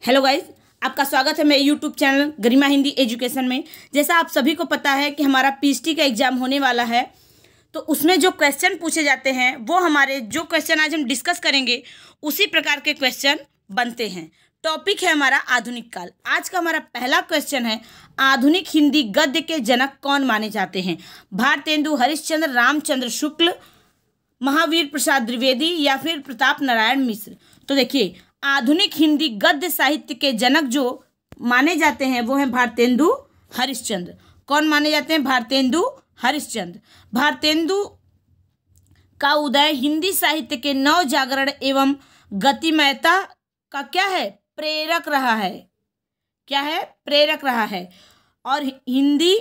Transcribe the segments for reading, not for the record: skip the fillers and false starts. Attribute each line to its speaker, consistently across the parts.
Speaker 1: Hello guys, आपका स्वागत है मेरे यूट्यूब चैनल गरिमा हिंदी एजुकेशन में। जैसा आप सभी को पता है कि हमारा पीएचडी का एग्ज़ाम होने वाला है, तो उसमें जो क्वेश्चन पूछे जाते हैं वो हमारे जो क्वेश्चन आज हम डिस्कस करेंगे उसी प्रकार के क्वेश्चन बनते हैं। टॉपिक है हमारा आधुनिक काल। आज का हमारा पहला क्वेश्चन है, आधुनिक हिंदी गद्य के जनक कौन माने जाते हैं? भारतेंदु हरिश्चंद्र, रामचंद्र शुक्ल, महावीर प्रसाद द्विवेदी या फिर प्रताप नारायण मिश्र। तो देखिए, आधुनिक हिंदी गद्य साहित्य के जनक जो माने जाते हैं वो हैं भारतेंदु हरिश्चंद्र। कौन माने जाते हैं? भारतेंदु हरिश्चंद्र। भारतेंदु का उदय हिंदी साहित्य के नव जागरण एवं गतिमयता का क्या है? प्रेरक रहा है। क्या है? प्रेरक रहा है। और हिंदी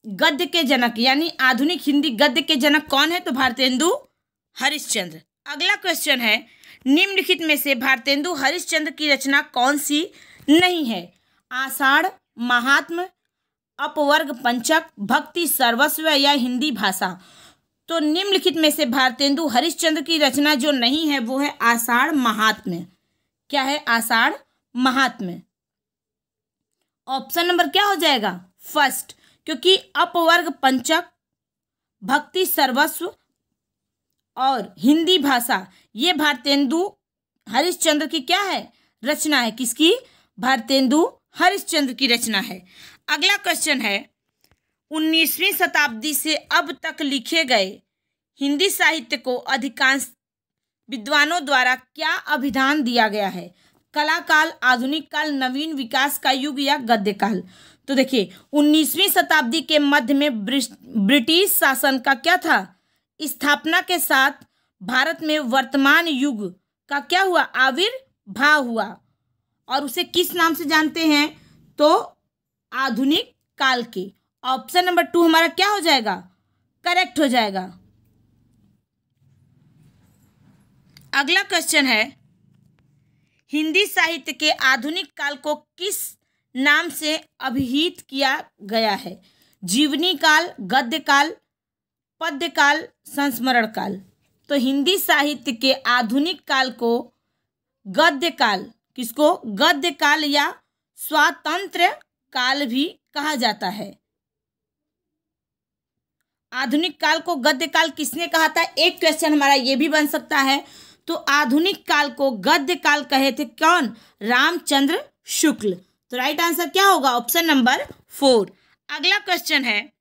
Speaker 1: गद्य के जनक यानी आधुनिक हिंदी गद्य के जनक कौन है? तो भारतेंदु हरिश्चंद्र। अगला क्वेश्चन है, निम्नलिखित में से भारतेंदु हरिश्चंद्र की रचना कौन सी नहीं है? आषाढ़, महात्म, अपवर्ग पंचक, भक्ति सर्वस्व या हिंदी भाषा। तो निम्नलिखित में से भारतेंदु हरिश्चंद्र की रचना जो नहीं है वो है आषाढ़ महात्म्य। क्या है? आषाढ़ महात्म्य। ऑप्शन नंबर क्या हो जाएगा? फर्स्ट, क्योंकि अपवर्ग पंचक, भक्ति सर्वस्व और हिंदी भाषा ये भारतेंदु हरिश्चंद्र की क्या है? रचना है। किसकी? भारतेंदु हरिश्चंद्र की रचना है। अगला क्वेश्चन है, 19वीं शताब्दी से अब तक लिखे गए हिंदी साहित्य को अधिकांश विद्वानों द्वारा क्या अभिधान दिया गया है? कला काल, आधुनिक काल, नवीन विकास का युग या गद्य काल। तो देखिए, 19वीं शताब्दी के मध्य में ब्रिटिश शासन का क्या था? स्थापना के साथ भारत में वर्तमान युग का क्या हुआ? आविर्भाव हुआ। और उसे किस नाम से जानते हैं? तो आधुनिक काल के। ऑप्शन नंबर 2 हमारा क्या हो जाएगा? करेक्ट हो जाएगा। अगला क्वेश्चन है, हिंदी साहित्य के आधुनिक काल को किस नाम से अभिहित किया गया है? जीवनी काल, गद्य काल, पद्य काल, संस्मरण काल। तो हिंदी साहित्य के आधुनिक काल को गद्य काल, किसको? गद्य काल या स्वातंत्र्य काल भी कहा जाता है। आधुनिक काल को गद्य काल किसने कहा था? एक क्वेश्चन हमारा ये भी बन सकता है। तो आधुनिक काल को गद्य काल कहे थे कौन? रामचंद्र शुक्ल। तो राइट आंसर क्या होगा? Option number 4। अगला क्वेश्चन है,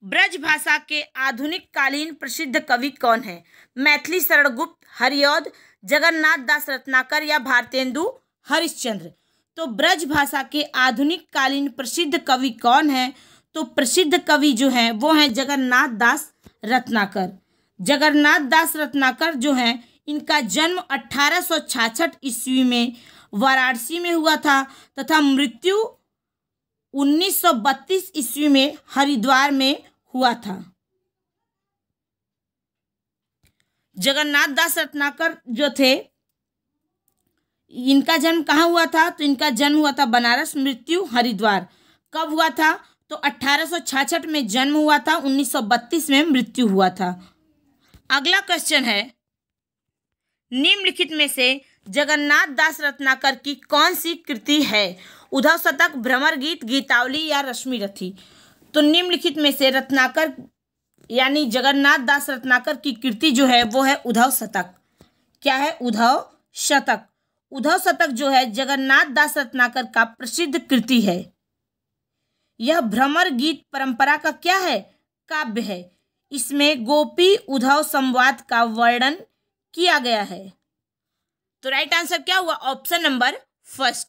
Speaker 1: ब्रज भाषा के आधुनिक कालीन प्रसिद्ध कवि कौन है? मैथिली शरण गुप्त, हरिऔध, जगन्नाथ दास रत्नाकर या भारतेंदु हरिश्चंद्र। तो ब्रज भाषा के आधुनिक कालीन प्रसिद्ध कवि कौन है? तो प्रसिद्ध कवि जो हैं वो हैं जगन्नाथ दास रत्नाकर। जगन्नाथ दास रत्नाकर जो हैं इनका जन्म 1866 ईस्वी में वाराणसी में हुआ था तथा मृत्यु 1932 ईस्वी में हरिद्वार में हुआ था। जगन्नाथ दास रत्नाकर जो थे इनका जन्म कहाँ हुआ था? तो इनका जन्म हुआ था बनारस, मृत्यु हरिद्वार। कब हुआ था? तो 1866 में जन्म हुआ था, 1932 में मृत्यु हुआ था। अगला क्वेश्चन है, निम्नलिखित में से जगन्नाथ दास रत्नाकर की कौन सी कृति है? उद्धव शतक, भ्रमर गीत, गीतावली या रश्मि रथी। तो निम्नलिखित में से रत्नाकर यानी जगन्नाथ दास रत्नाकर की कृति जो है वो है उद्धव शतक। क्या है? उद्धव शतक। उद्धव शतक जो है जगन्नाथ दास रत्नाकर का प्रसिद्ध कृति है। यह भ्रमर गीत परंपरा का क्या है? काव्य है। इसमें गोपी उद्धव संवाद का वर्णन किया गया है। तो राइट आंसर क्या हुआ? Option number first.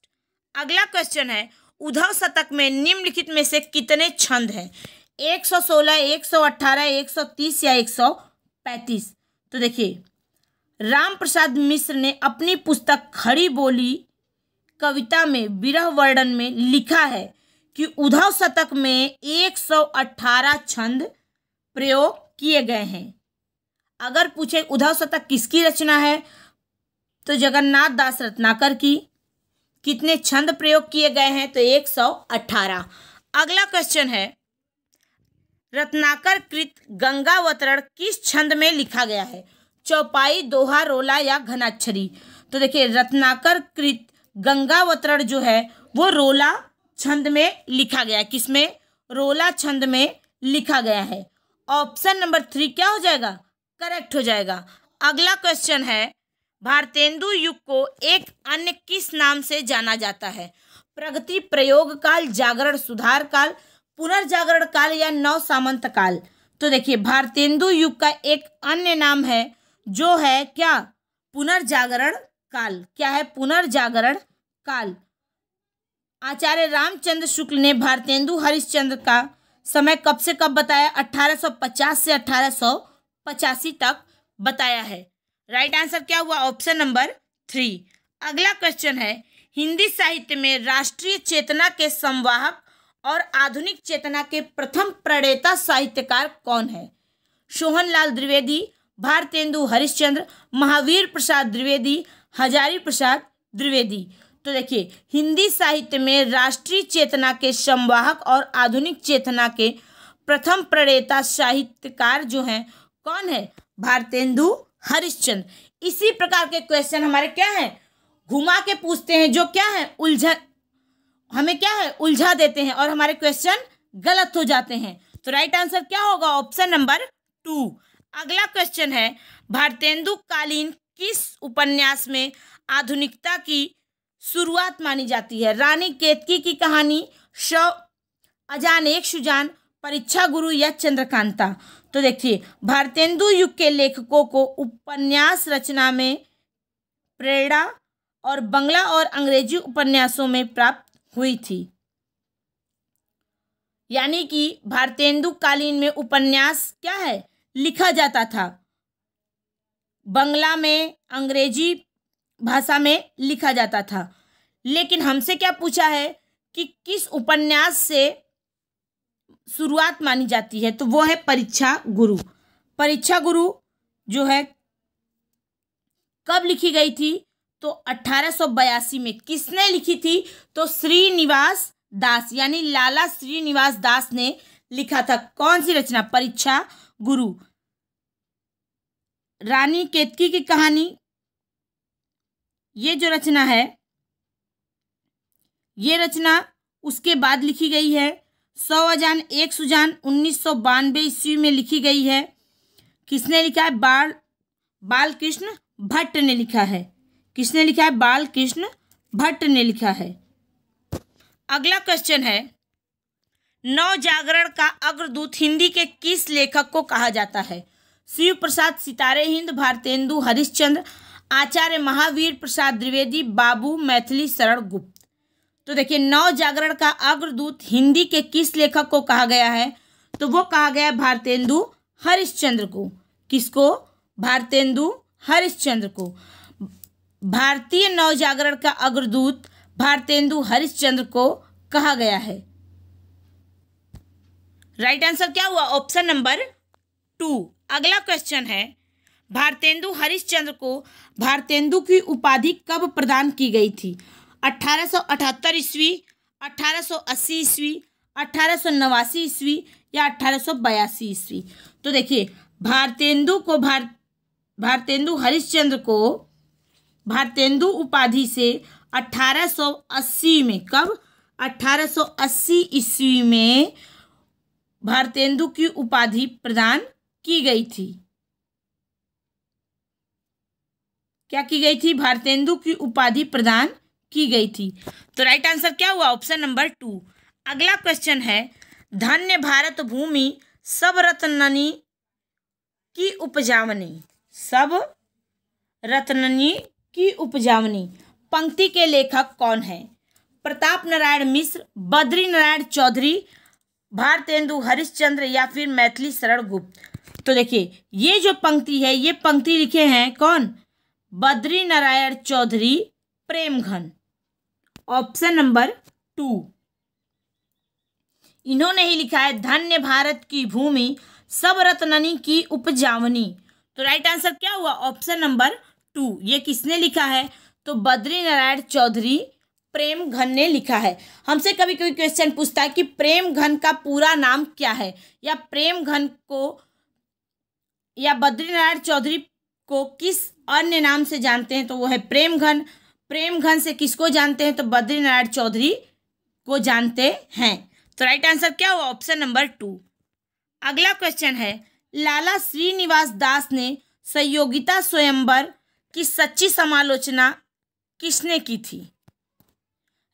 Speaker 1: अगला क्वेश्चन है, उद्धव शतक में निम्नलिखित में से कितने छंद हैं? 116, 118, 130 या 135। तो देखिए, राम प्रसाद मिश्र ने अपनी पुस्तक खड़ी बोली कविता में विरह वर्णन में लिखा है कि उद्धव शतक में 118 छंद प्रयोग किए गए हैं। अगर पूछे उद्धव शतक किसकी रचना है तो जगन्नाथ दास रत्नाकर की। कितने छंद प्रयोग किए गए हैं? तो 118। अगला क्वेश्चन है, रत्नाकर कृत गंगावतरण किस छंद में लिखा गया है? चौपाई, दोहा, रोला या घनाक्षरी। तो देखिए, रत्नाकर कृत गंगावतरण जो है वो रोला छंद में लिखा गया है। किसमें? रोला छंद में लिखा गया है। ऑप्शन नंबर 3 क्या हो जाएगा? करेक्ट हो जाएगा। अगला क्वेश्चन है, भारतेंदु युग को एक अन्य किस नाम से जाना जाता है? प्रगति, प्रयोग काल, जागरण सुधार काल, पुनर्जागरण काल या नव सामंत काल? तो देखिए, भारतेंदु युग का एक अन्य नाम है जो है क्या? पुनर्जागरण काल। क्या है? पुनर्जागरण काल। आचार्य रामचंद्र शुक्ल ने भारतेंदु हरिश्चंद्र का समय कब से कब बताया? 1850 से 1885 तक बताया है। राइट आंसर क्या हुआ? Option number 3। अगला क्वेश्चन है, हिंदी साहित्य में राष्ट्रीय चेतना के संवाहक और आधुनिक चेतना के प्रथम प्रणेता साहित्यकार कौन है? सोहनलाल द्विवेदी, भारतेंदु हरिश्चंद्र, महावीर प्रसाद द्विवेदी, हजारी प्रसाद द्विवेदी? तो देखिए, हिंदी साहित्य में राष्ट्रीय चेतना के संवाहक और आधुनिक चेतना के प्रथम प्रणेता साहित्यकार जो हैं कौन है? भारतेंदु हरिश्चंद्र। इसी प्रकार के क्वेश्चन हमारे क्या है? घुमा के पूछते हैं, जो क्या है? हमें क्या है? उलझा देते हैं और हमारे क्वेश्चन गलत हो जाते हैं। तो राइट आंसर क्या होगा? Option number 2। अगला क्वेश्चन है, भारतेंदु कालीन किस उपन्यास में आधुनिकता की शुरुआत मानी जाती है? रानी केतकी की कहानी, अजान एक सुजान, परीक्षा गुरु या चंद्रकांता? तो देखिए, भारतेंदु युग के लेखकों को उपन्यास रचना में प्रेरणा और बंगला और अंग्रेजी उपन्यासों में प्राप्त हुई थी। यानी कि भारतेंदु कालीन में उपन्यास क्या है? लिखा जाता था, बंगला में, अंग्रेजी भाषा में लिखा जाता था। लेकिन हमसे क्या पूछा है कि किस उपन्यास से शुरुआत मानी जाती है? तो वो है परीक्षा गुरु। परीक्षा गुरु जो है कब लिखी गई थी? तो 1882 में। किसने लिखी थी? तो श्रीनिवास दास, यानी लाला श्रीनिवास दास ने लिखा था। कौन सी रचना? परीक्षा गुरु। रानी केतकी की कहानी, ये जो रचना है, ये रचना उसके बाद लिखी गई है। 100 अजान एक सुजान 1992 ईस्वी में लिखी गई है। किसने लिखा है? बालकृष्ण भट्ट ने लिखा है। किसने लिखा है? बालकृष्ण भट्ट ने लिखा है। अगला क्वेश्चन है, नव जागरण का अग्रदूत हिंदी के किस लेखक को कहा जाता है? शिव प्रसाद सितारे हिंद, भारतेंदु हरिश्चंद्र, आचार्य महावीर प्रसाद द्विवेदी, बाबू मैथिली शरण गुप्त? तो देखिए, नव जागरण का अग्रदूत हिंदी के किस लेखक को कहा गया है? तो वो कहा गया भारतेंदु हरिश्चंद्र को। किसको? भारतेंदु हरिश्चंद्र को। भारतीय नव जागरण का अग्रदूत भारतेंदु हरिश्चंद्र को कहा गया है। राइट आंसर क्या हुआ? Option number 2। अगला क्वेश्चन है, भारतेंदु हरिश्चंद्र को भारतेंदु की उपाधि कब प्रदान की गई थी? 1878 ईस्वी, 1880 ईस्वी, 1889 ईस्वी या 1882 ईस्वी? तो देखिए, भारतेंदु हरिश्चंद्र को भारतेंदु उपाधि से 1880 में, कब? 1880 ईस्वी में भारतेंदु की उपाधि प्रदान की गई थी। क्या की गई थी? भारतेंदु की उपाधि प्रदान की गई थी। तो राइट आंसर क्या हुआ? Option number 2। अगला क्वेश्चन है, धन्य भारत भूमि सब रत्ननी की उपजावनी, सब रत्ननी की उपजावनी पंक्ति के लेखक कौन है? प्रताप नारायण मिश्र, बद्री नारायण चौधरी, भारतेंदु हरिश्चंद्र या फिर मैथिली शरण गुप्त? तो देखिए, ये जो पंक्ति है, ये पंक्ति लिखे हैं कौन? बद्री नारायण चौधरी प्रेमघन। Option number 2। इन्होंने ही लिखा है, धन्य भारत की भूमि सब रत्ननी की उपजावनी। तो राइट आंसर क्या हुआ? Option number 2। ये किसने लिखा है? तो बद्री नारायण चौधरी प्रेमघन ने लिखा है। हमसे कभी कभी क्वेश्चन पूछता है कि प्रेमघन का पूरा नाम क्या है, या प्रेमघन को या बद्री नारायण चौधरी को किस अन्य नाम से जानते हैं? तो वो है प्रेमघन, प्रेम घन से किसको जानते हैं? तो बद्रीनारायण चौधरी को जानते हैं। तो राइट आंसर क्या हुआ? Option number 2। अगला क्वेश्चन है, लाला श्रीनिवास दास ने संयोगिता स्वयंवर की सच्ची समालोचना किसने की थी?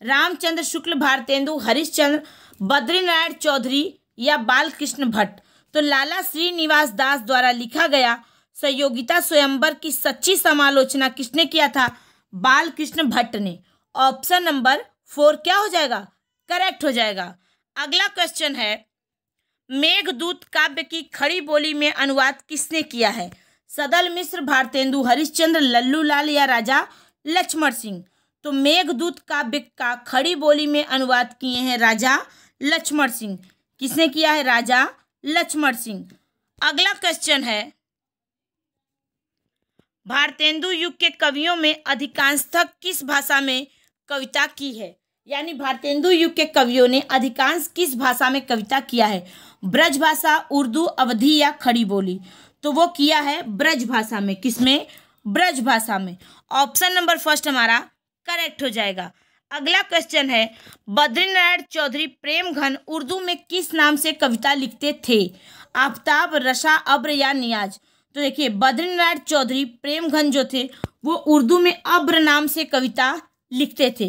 Speaker 1: रामचंद्र शुक्ल, भारतेंदु हरिश्चंद्र, बद्रीनारायण चौधरी या बालकृष्ण भट्ट? तो लाला श्रीनिवास दास द्वारा लिखा गया संयोगिता स्वयंवर की सच्ची समालोचना किसने किया था? बालकृष्ण भट्ट ने। ऑप्शन नंबर 4 क्या हो जाएगा? करेक्ट हो जाएगा। अगला क्वेश्चन है, मेघदूत काव्य की खड़ी बोली में अनुवाद किसने किया है? सदल मिश्र, भारतेंदु हरिश्चंद्र, लल्लू लाल या राजा लक्ष्मण सिंह? तो मेघदूत काव्य का खड़ी बोली में अनुवाद किए हैं राजा लक्ष्मण सिंह। किसने किया है? राजा लक्ष्मण सिंह। अगला क्वेश्चन है, भारतेंदु युग के कवियों में अधिकांशतः किस भाषा में कविता की है? यानी भारतेंदु युग के कवियों ने अधिकांश किस भाषा में कविता किया है? ब्रज भाषा, उर्दू, अवधी या खड़ी बोली? तो वो किया है ब्रज भाषा में। किसमें? ब्रज भाषा में। ऑप्शन नंबर 1 हमारा करेक्ट हो जाएगा। अगला क्वेश्चन है, बद्रीनारायण चौधरी प्रेम घन उर्दू में किस नाम से कविता लिखते थे? आफताब, रशा, अब्र या नियाज? तो देखिए, बद्रीनारायण चौधरी प्रेम घन जो थे वो उर्दू में अब्र नाम से कविता लिखते थे।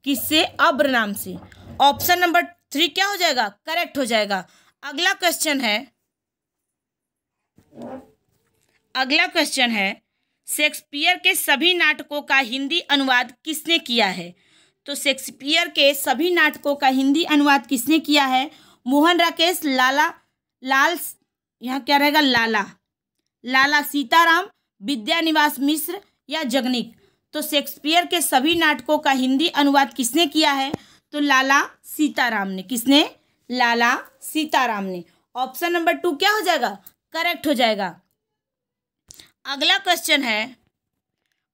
Speaker 1: किससे? अब्र नाम से। ऑप्शन नंबर 3 क्या हो जाएगा? करेक्ट हो जाएगा। अगला क्वेश्चन है, शेक्सपियर के सभी नाटकों का हिंदी अनुवाद किसने किया है? तो शेक्सपियर के सभी नाटकों का हिंदी अनुवाद किसने किया है? मोहन राकेश, यहाँ क्या रहेगा? लाला सीताराम, विद्यानिवास मिश्र या जगनीक? तो शेक्सपियर के सभी नाटकों का हिंदी अनुवाद किसने किया है? तो लाला सीताराम ने। किसने? लाला सीताराम ने। ऑप्शन नंबर 2 क्या हो जाएगा? करेक्ट हो जाएगा। अगला क्वेश्चन है,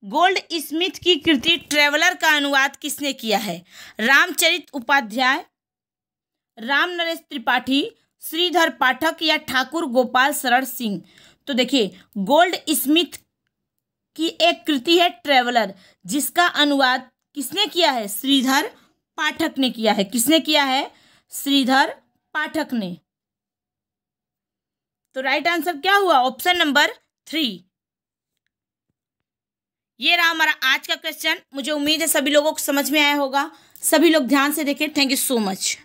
Speaker 1: गोल्ड स्मिथ की कृति ट्रेवलर का अनुवाद किसने किया है? रामचरित उपाध्याय, राम नरेश त्रिपाठी, श्रीधर पाठक या ठाकुर गोपाल शरण सिंह? तो देखिए, गोल्ड स्मिथ की एक कृति है ट्रेवलर, जिसका अनुवाद किसने किया है? श्रीधर पाठक ने किया है। किसने किया है? श्रीधर पाठक ने। तो राइट आंसर क्या हुआ? Option number 3। ये रहा हमारा आज का क्वेश्चन। मुझे उम्मीद है सभी लोगों को समझ में आया होगा। सभी लोग ध्यान से देखें। Thank you so much.